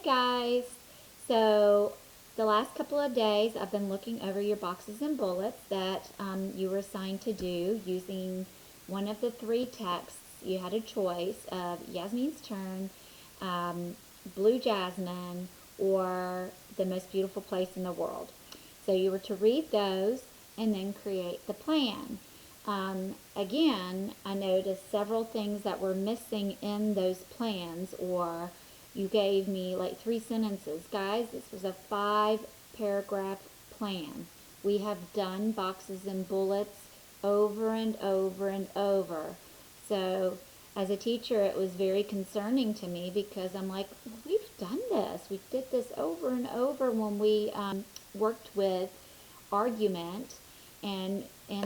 guys. So the last couple of days I've been looking over your boxes and bullets that you were assigned to do using one of the three texts. You had a choice of Yasmin's Turn, Blue Jasmine, or The Most Beautiful Place in the World. So you were to read those and then create the plan. Again, I noticed several things that were missing in those plans, or you gave me like 3 sentences. Guys, this was a 5-paragraph plan. We have done boxes and bullets over and over and over. So as a teacher, it was very concerning to me because I'm like, we've done this. We did this over and over when we worked with argument and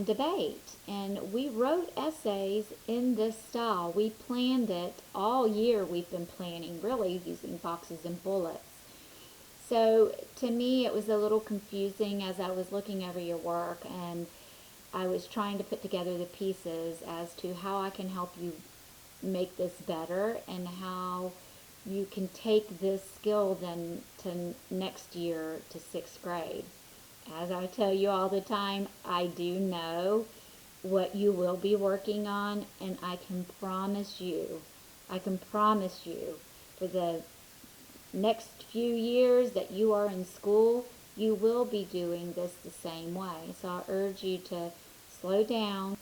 debate. And we wrote essays in this style. We planned it all year. We've been planning, really, using boxes and bullets. So to me, it was a little confusing as I was looking over your work, and I was trying to put together the pieces as to how I can help you make this better and how you can take this skill then to next year to 6th grade. As I tell you all the time, I do know what you will be working on, and I can promise you for the next few years that you are in school, you will be doing this the same way. So I urge you to slow down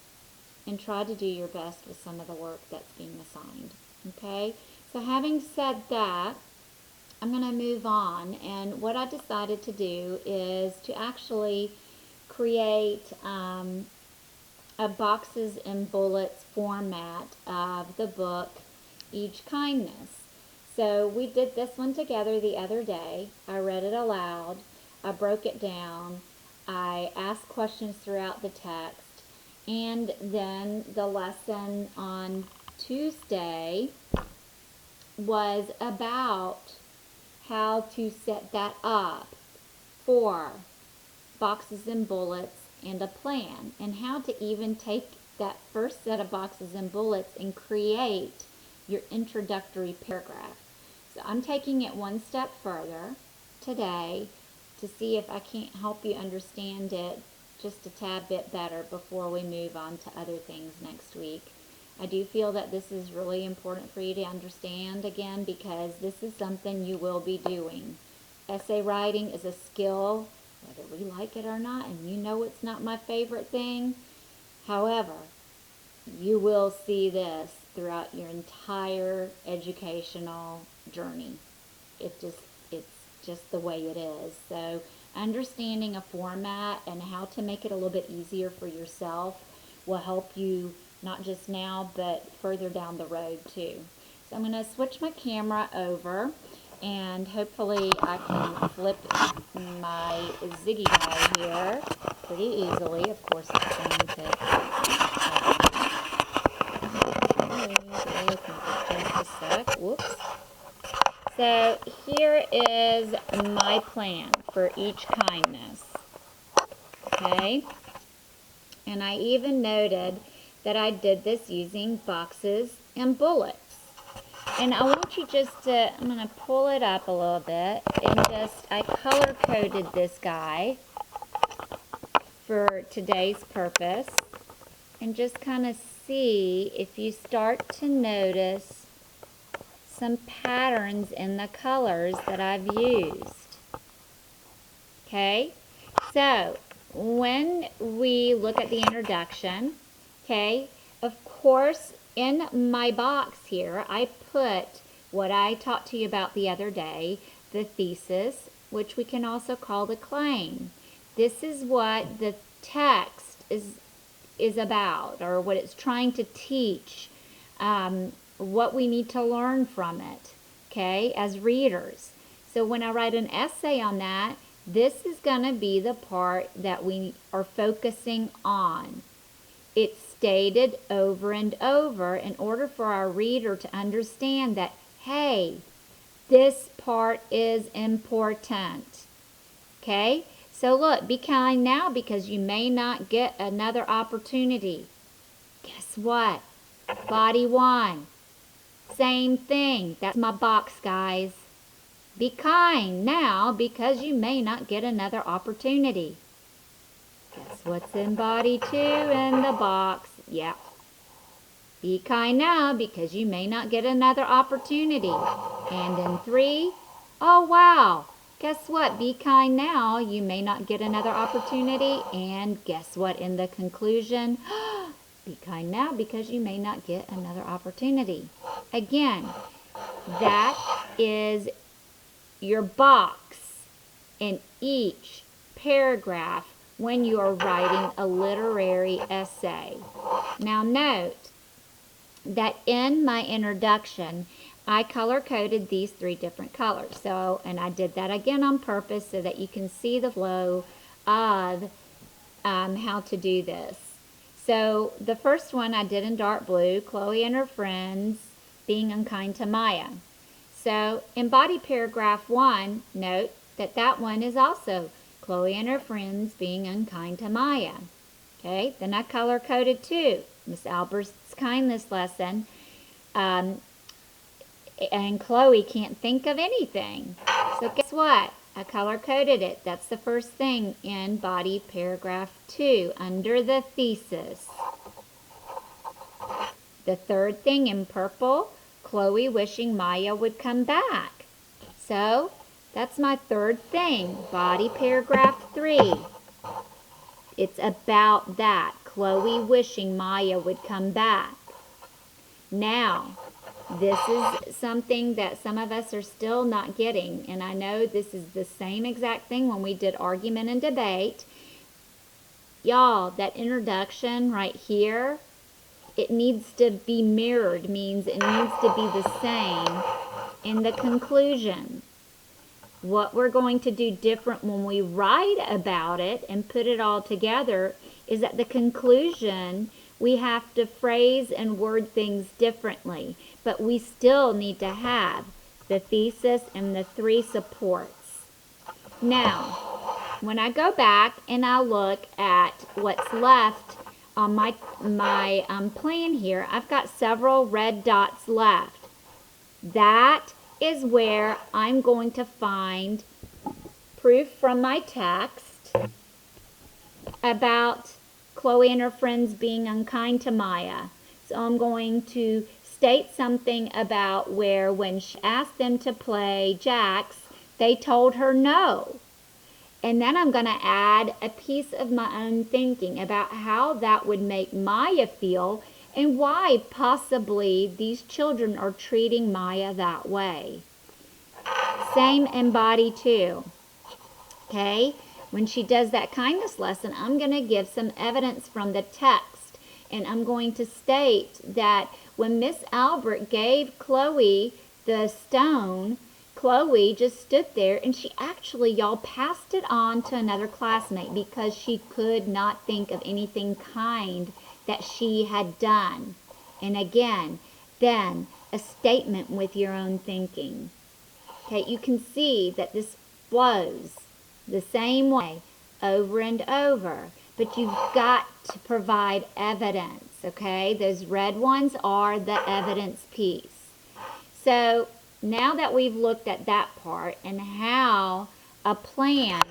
and try to do your best with some of the work that's being assigned. Okay? So having said that, I'm going to move on, and what I decided to do is to actually create a boxes and bullets format of the book Each Kindness. So we did this one together the other day. I read it aloud. I broke it down. I asked questions throughout the text. And then the lesson on Tuesday was about how to set that up for boxes and bullets and a plan, and how to even take that first set of boxes and bullets and create your introductory paragraph. So I'm taking it one step further today to see if I can't help you understand it just a tad bit better before we move on to other things next week. I do feel that this is really important for you to understand again, because this is something you will be doing. Essay writing is a skill, whether we like it or not, and you know it's not my favorite thing. However, you will see this throughout your entire educational journey. It's just the way it is. So understanding a format and how to make it a little bit easier for yourself will help you not just now, but further down the road too. So I'm going to switch my camera over, and hopefully I can flip my Ziggy guy here pretty easily. Of course, it's going to just a sec. Whoops. So here is my plan for Each Kindness. Okay? And I even noted that I did this using boxes and bullets. And I want you just to, I'm going to pull it up a little bit, and I color-coded this guy for today's purpose, and just kind of see if you start to notice some patterns in the colors that I've used. Okay? So, when we look at the introduction, okay, of course, in my box here, I put what I talked to you about the other day, the thesis, which we can also call the claim. This is what the text is about, or what it's trying to teach, what we need to learn from it, okay, as readers. So when I write an essay on that, this is going to be the part that we are focusing on. It's stated over and over in order for our reader to understand that, hey, this part is important. Okay? So look, be kind now, because you may not get another opportunity. Guess what? Body 1. Same thing. That's my box, guys. Be kind now because you may not get another opportunity. Guess what's in body 2 in the box? Yeah. Be kind now because you may not get another opportunity. And in 3, oh wow. Guess what? Be kind now. You may not get another opportunity. And guess what in the conclusion? Be kind now because you may not get another opportunity. Again, that is your box in each paragraph when you are writing a literary essay. Now note that in my introduction, I color-coded these 3 different colors. So, and I did that again on purpose so that you can see the flow of how to do this. So the first one I did in dark blue, Chloe and her friends being unkind to Maya. So in body paragraph 1, note that that one is also Chloe and her friends being unkind to Maya. Okay, then I color-coded 2, Miss Albert's kindness lesson, and Chloe can't think of anything. So guess what? I color-coded it. That's the first thing in body paragraph 2 under the thesis. The third thing in purple, Chloe wishing Maya would come back. So that's my third thing, body paragraph 3. It's about that, Chloe wishing Maya would come back. Now, this is something that some of us are still not getting, and I know this is the same exact thing when we did argument and debate. Y'all, that introduction right here, it needs to be mirrored, means it needs to be the same in the conclusion. What we're going to do different when we write about it and put it all together is at the conclusion we have to phrase and word things differently, but we still need to have the thesis and the 3 supports. Now, when I go back and I look at what's left on my plan here, I've got several red dots left. That is where I'm going to find proof from my text about Chloe and her friends being unkind to Maya. So I'm going to state something about where when she asked them to play jacks, they told her no. And then I'm going to add a piece of my own thinking about how that would make Maya feel and why possibly these children are treating Maya that way. Same in body 2. Okay? When she does that kindness lesson, I'm going to give some evidence from the text. And I'm going to state that when Miss Albert gave Chloe the stone, Chloe just stood there and she actually, y'all, passed it on to another classmate because she could not think of anything kind that she had done. And again, then a statement with your own thinking. Okay, you can see that this flows the same way over and over, but you've got to provide evidence, okay? Those red ones are the evidence piece. So now that we've looked at that part and how a plan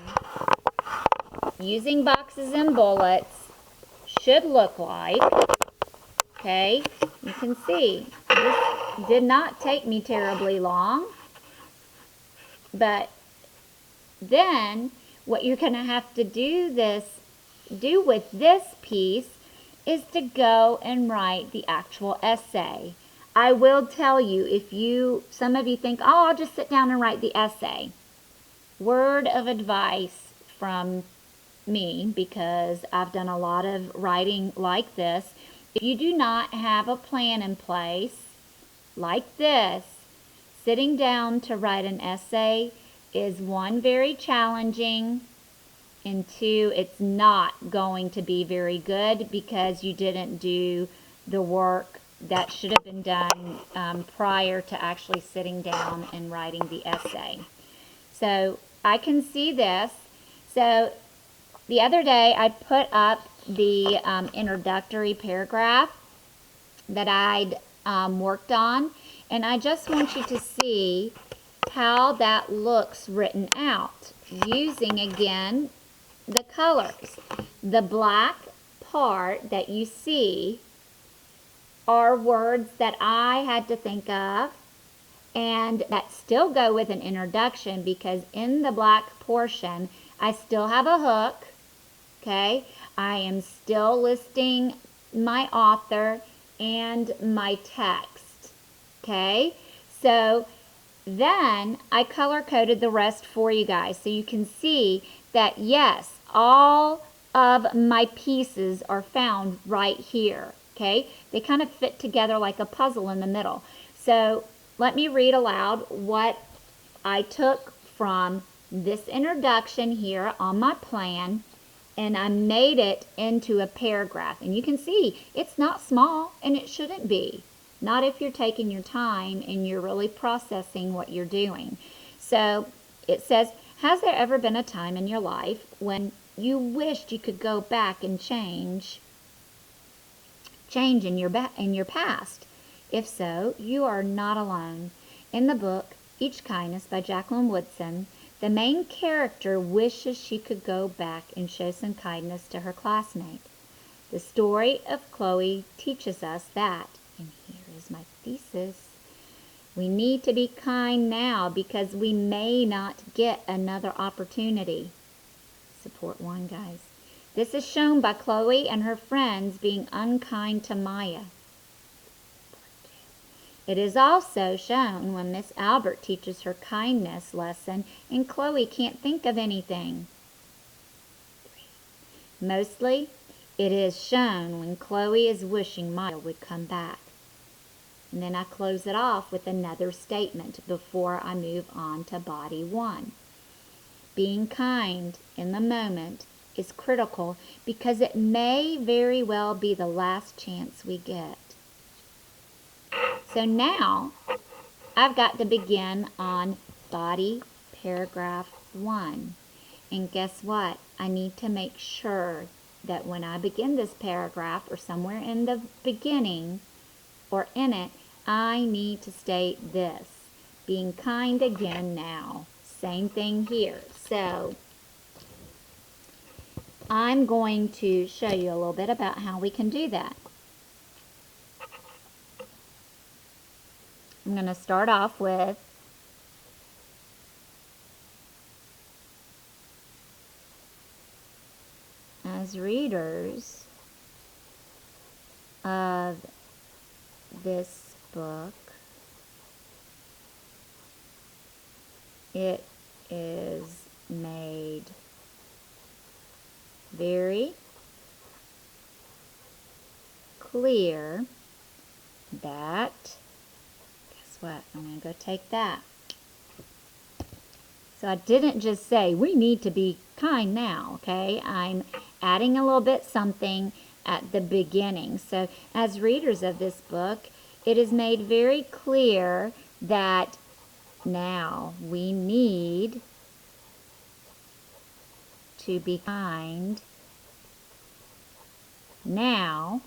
using boxes and bullets should look like, okay, you can see this did not take me terribly long, but then what you're going to have to do with this piece is to go and write the actual essay. I will tell you, some of you think, oh, I'll just sit down and write the essay. Word of advice from me, because I've done a lot of writing like this. If you do not have a plan in place like this, sitting down to write an essay is 1, very challenging, and 2, it's not going to be very good because you didn't do the work that should have been done prior to actually sitting down and writing the essay. So I can see this. So the other day I put up the introductory paragraph that I'd worked on, and I just want you to see how that looks written out using, again, the colors. The black part that you see are words that I had to think of and that still go with an introduction, because in the black portion I still have a hook, okay? I am still listing my author and my text, okay? So then I color coded the rest for you guys so you can see that yes, all of my pieces are found right here, okay? They kind of fit together like a puzzle in the middle. So let me read aloud what I took from this introduction here on my plan, and I made it into a paragraph. And you can see it's not small, and it shouldn't be. Not if you're taking your time and you're really processing what you're doing. So it says, has there ever been a time in your life when you wished you could go back and change in your past? If so, you are not alone. In the book Each Kindness by Jacqueline Woodson, the main character wishes she could go back and show some kindness to her classmate. The story of Chloe teaches us that, and here is my thesis, we need to be kind now because we may not get another opportunity. Support one, guys. This is shown by Chloe and her friends being unkind to Maya. It is also shown when Miss Albert teaches her kindness lesson and Chloe can't think of anything. Mostly, it is shown when Chloe is wishing Maya would come back. And then I close it off with another statement before I move on to body 1. Being kind in the moment is critical because it may very well be the last chance we get. So now I've got to begin on body paragraph 1. And guess what? I need to make sure that when I begin this paragraph or somewhere in the beginning or in it, I need to state this. Being kind again now. Same thing here. So I'm going to show you a little bit about how we can do that. I'm going to start off with as readers of this book, it is made very clear that, guess what, I'm going to go take that. So I didn't just say we need to be kind now, okay? I'm adding a little bit something at the beginning. So as readers of this book, it is made very clear that now we need to be kind now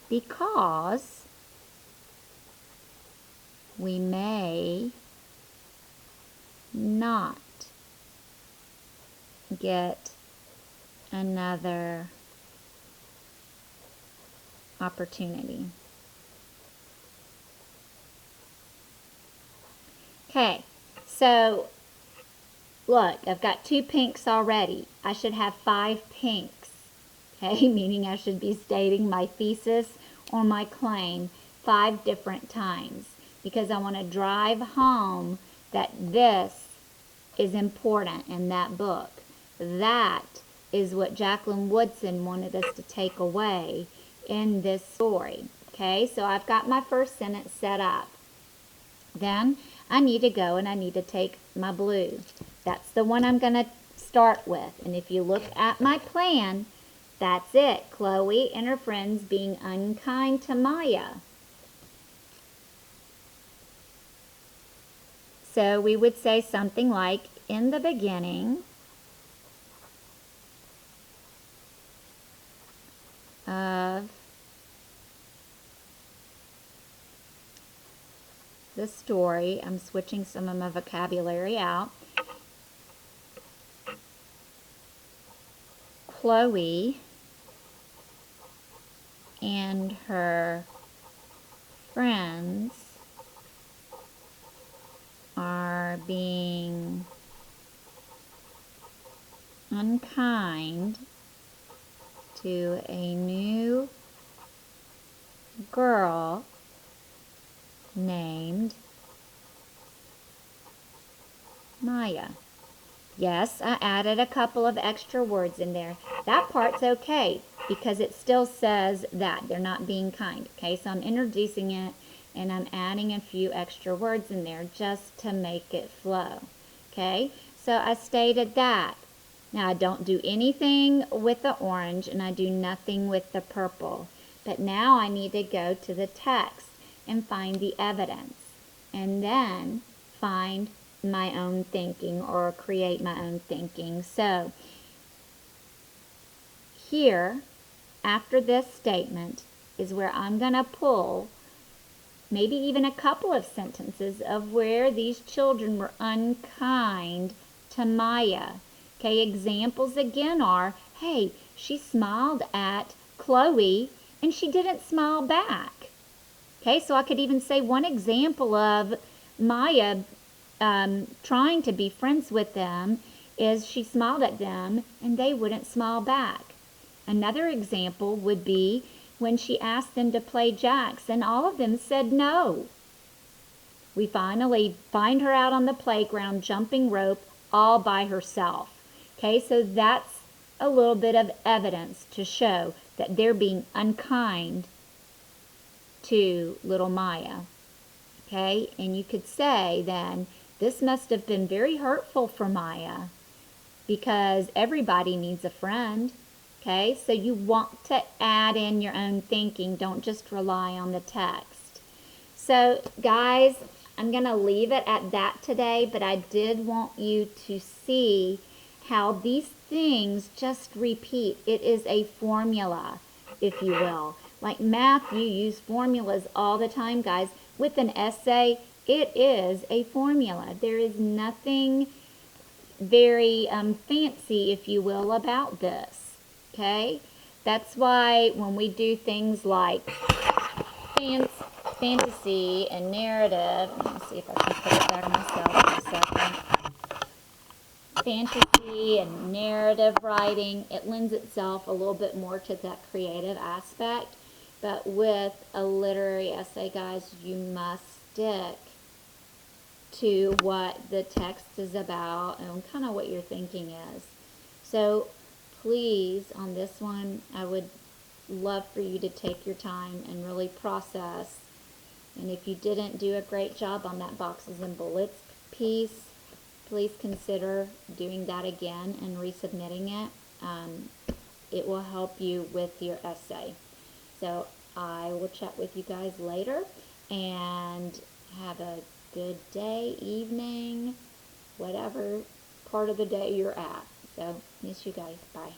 because we may not get another opportunity. Okay, so look, I've got 2 pinks already. I should have 5 pinks, okay, meaning I should be stating my thesis or my claim 5 different times because I want to drive home that this is important in that book. That is what Jacqueline Woodson wanted us to take away in this story. Okay, so I've got my first sentence set up. Then I need to go and I need to take my blue. That's the one I'm going to start with. And if you look at my plan, that's it. Chloe and her friends being unkind to Maya. So we would say something like, in the beginning of the story. I'm switching some of my vocabulary out. Chloe and her friends are being unkind to a new girl named Maya. Yes, I added a couple of extra words in there. That part's okay because it still says that they're not being kind. Okay, so I'm introducing it and I'm adding a few extra words in there just to make it flow. Okay, so I stated that. Now I don't do anything with the orange and I do nothing with the purple. But now I need to go to the text and find the evidence and then find my own thinking or create my own thinking. So here, after this statement, is where I'm going to pull maybe even a couple of sentences of where these children were unkind to Maya. Okay, examples again are, hey, she smiled at Chloe and she didn't smile back. Okay, so I could even say one example of Maya trying to be friends with them is she smiled at them and they wouldn't smile back. Another example would be when she asked them to play jacks and all of them said no. We finally find her out on the playground jumping rope all by herself. Okay, so that's a little bit of evidence to show that they're being unkind to little Maya. Okay, and you could say then this must have been very hurtful for Maya because everybody needs a friend. Okay, so you want to add in your own thinking. Don't just rely on the text. So guys, I'm going to leave it at that today, but I did want you to see how these things just repeat. It is a formula, if you will. Like math, you use formulas all the time, guys. With an essay, it is a formula. There is nothing very fancy, if you will, about this. Okay? That's why when we do things like fantasy and narrative, let me see if I can put it back myself in a second. Fantasy and narrative writing, it lends itself a little bit more to that creative aspect. But with a literary essay, guys, you must stick to what the text is about and kind of what your thinking is. So please, on this one, I would love for you to take your time and really process. And if you didn't do a great job on that boxes and bullets piece, please consider doing that again and resubmitting it. It will help you with your essay. So I will chat with you guys later, and have a good day, evening, whatever part of the day you're at. So miss you guys. Bye.